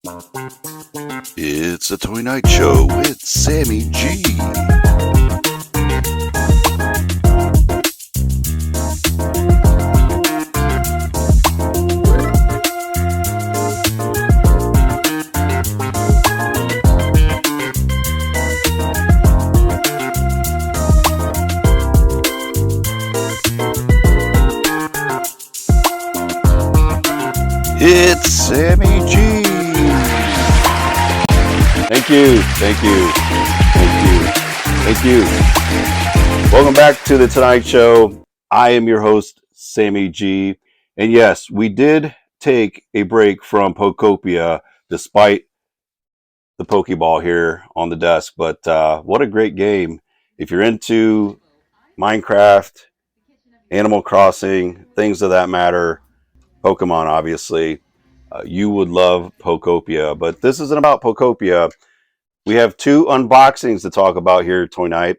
It's a Toy Night Show with Sammy G. It's Sammy G. Thank you. Welcome back to the Tonight Show. I am your host, Sammy G. And yes, we did take a break from Pokopia despite the Pokeball here on the desk. But what a great game. If you're into Minecraft, Animal Crossing, things of that matter, Pokemon, obviously, you would love Pokopia. But this isn't about Pokopia. We have two unboxings to talk about here tonight,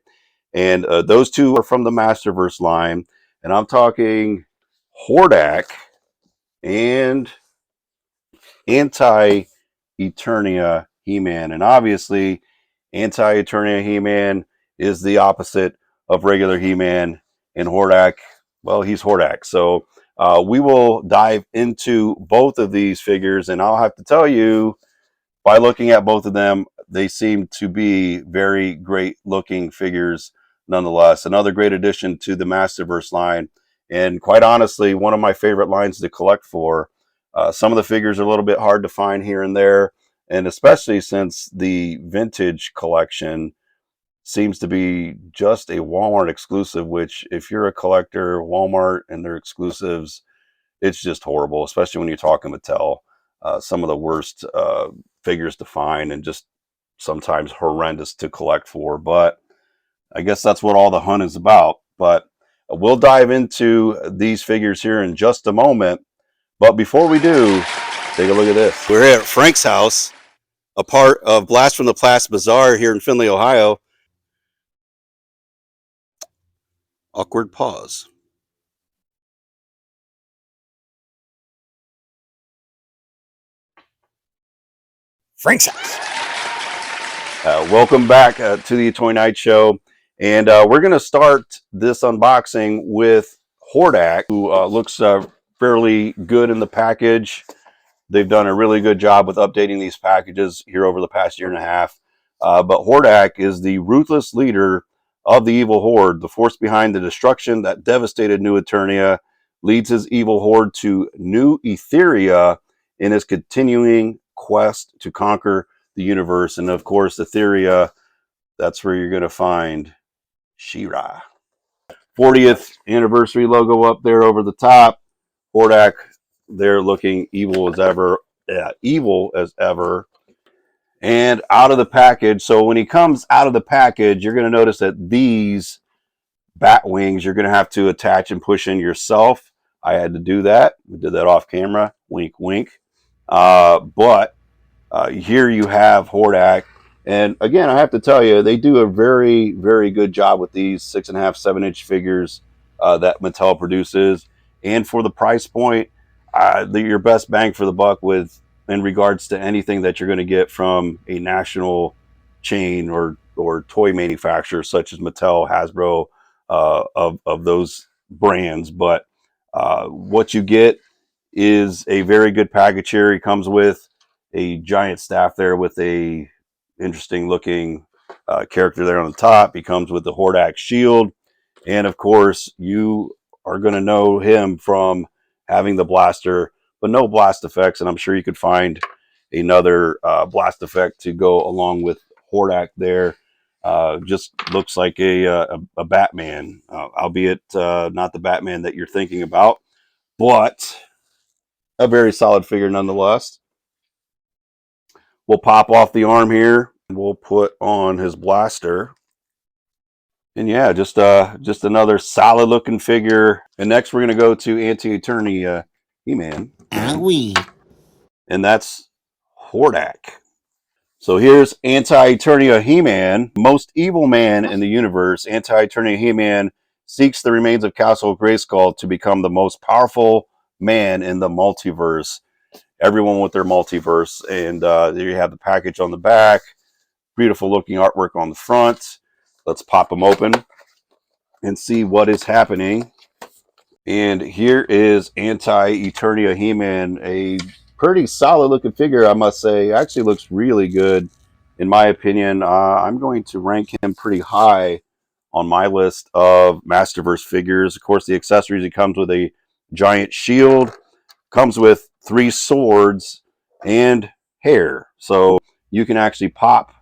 and those two are from the Masterverse line, and I'm talking Hordak and Anti-Eternia He-Man. And obviously, Anti-Eternia He-Man is the opposite of regular He-Man, and Hordak, well, he's Hordak. So we will dive into both of these figures, and I'll have to tell you, by looking at both of them, they seem to be very great looking figures nonetheless. Another great addition to the Masterverse line. And quite honestly, one of my favorite lines to collect for. Some of the figures are a little bit hard to find here and there. And especially since the vintage collection seems to be just a Walmart exclusive, which if you're a collector, Walmart and their exclusives, it's just horrible, especially when you're talking Mattel. Some of the worst figures to find and just sometimes horrendous to collect for. But I guess that's what all the hunt is about. But we'll dive into these figures here in just a moment. But before we do, take a look at this. We're at Frank's house, a part of Blast from the Past Bazaar here in Findlay, Ohio. Awkward pause. Frank's house. Welcome back to the Toy Night Show. And we're going to start this unboxing with Hordak, who looks fairly good in the package. They've done a really good job with updating these packages here over the past year and a half. But Hordak is the ruthless leader of the evil horde. The force behind the destruction that devastated New Eternia leads his evil horde to New Etheria in his continuing quest to conquer the universe. And of course, Etheria, that's where you're going to find She-Ra. 40th anniversary logo up there over the top. Hordak, they're looking evil as ever. And out of the package. So when he comes out of the package, you're going to notice that these bat wings you're going to have to attach and push in yourself. I had to do that. We did that off camera. Wink, wink. But here you have Hordak. And again, I have to tell you, they do a very, very good job with these 6.5, 7-inch figures that Mattel produces. And for the price point, your best bang for the buck with in regards to anything that you're going to get from a national chain or toy manufacturer such as Mattel, Hasbro, of those brands. But what you get is a very good package here. He comes with a giant staff there with a interesting looking character there on the top. He comes with the Hordak shield, and of course you are going to know him from having the blaster, but no blast effects. And I'm sure you could find another blast effect to go along with Hordak there. Just looks like a Batman, albeit not the Batman that you're thinking about, but a very solid figure nonetheless. We'll pop off the arm here. We'll put on his blaster. And yeah, just another solid looking figure. And next we're going to go to Anti-Eternia He-Man. And that's Hordak. So here's Anti-Eternia He-Man, most evil man in the universe. Anti-Eternia He-Man seeks the remains of Castle Grayskull to become the most powerful man in the multiverse. everyone with their multiverse. And there you have the package on the back. Beautiful looking artwork on the front. Let's pop them open and see what is happening. And here is Eternia He-Man, a pretty solid looking figure, I must say. Actually looks really good, in my opinion. I'm going to rank him pretty high on my list of Masterverse figures. Of course, the accessories, he comes with a giant shield, comes with 3 swords, and hair. So you can actually pop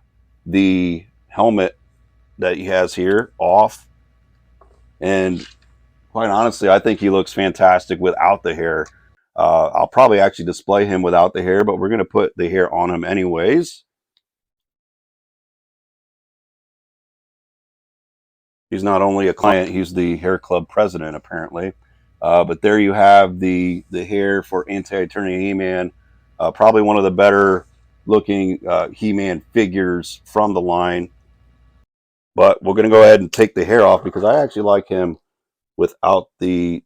the helmet that he has here off, and quite honestly, I think he looks fantastic without the hair. I'll probably actually display him without the hair, but we're going to put the hair on him anyways. He's not only a client, he's the hair club president, apparently. But there you have the hair for Eternia He-Man. Probably one of the better looking He-Man figures from the line. But we're going to go ahead and take the hair off because I actually like him without the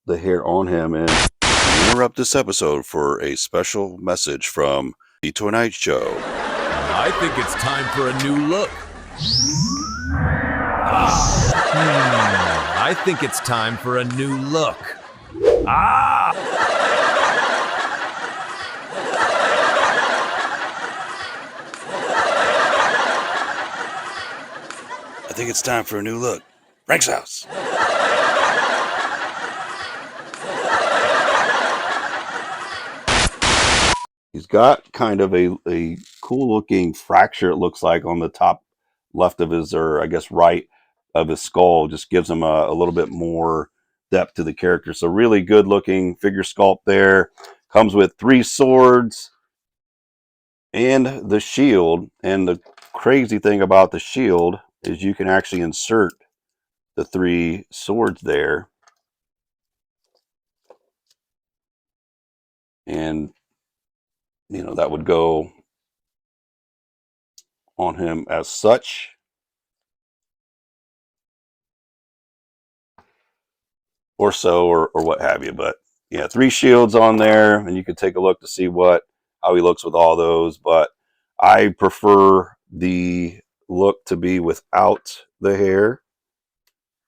hair on him. And interrupt this episode for a special message from The Tonight Show. I think it's time for a new look. I think it's time for a new look. I think it's time for a new look. Frank's house. he's got kind of a cool looking fracture, it looks like, on the top left of his, or I guess right of his skull. Just gives him a little bit more depth to the character. So really good looking figure sculpt there. Comes with 3 swords and the shield. And the crazy thing about the shield is you can actually insert the 3 swords there. And, you know, that would go on him as such. Or so, or what have you. But yeah, 3 shields on there, and you can take a look to see how he looks with all those. But I prefer the look to be without the hair,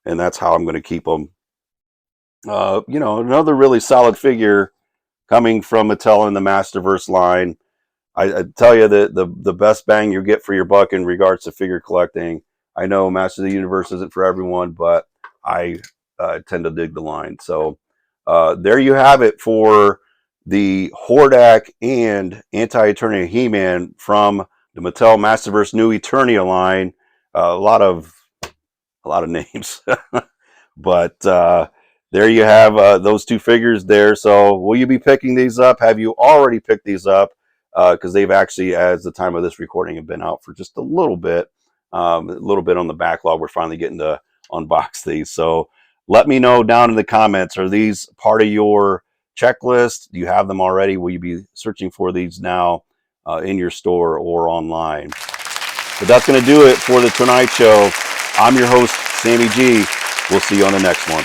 and that's how I'm going to keep them. You know, another really solid figure coming from Mattel in the Masterverse line. I tell you that the best bang you get for your buck in regards to figure collecting. I know Master of the Universe isn't for everyone, but I tend to dig the line. So there you have it for the Hordak and Eternia He-Man from the Mattel Masterverse New Eternia line. A lot of names, but there you have those 2 figures there. So will you be picking these up? Have you already picked these up? Because they've actually, as the time of this recording, have been out for just a little bit on the backlog. We're finally getting to unbox these. So let me know down in the comments, are these part of your checklist? Do you have them already? Will you be searching for these now in your store or online? But that's going to do it for the Tonight Show. I'm your host, Sammy G. We'll see you on the next one.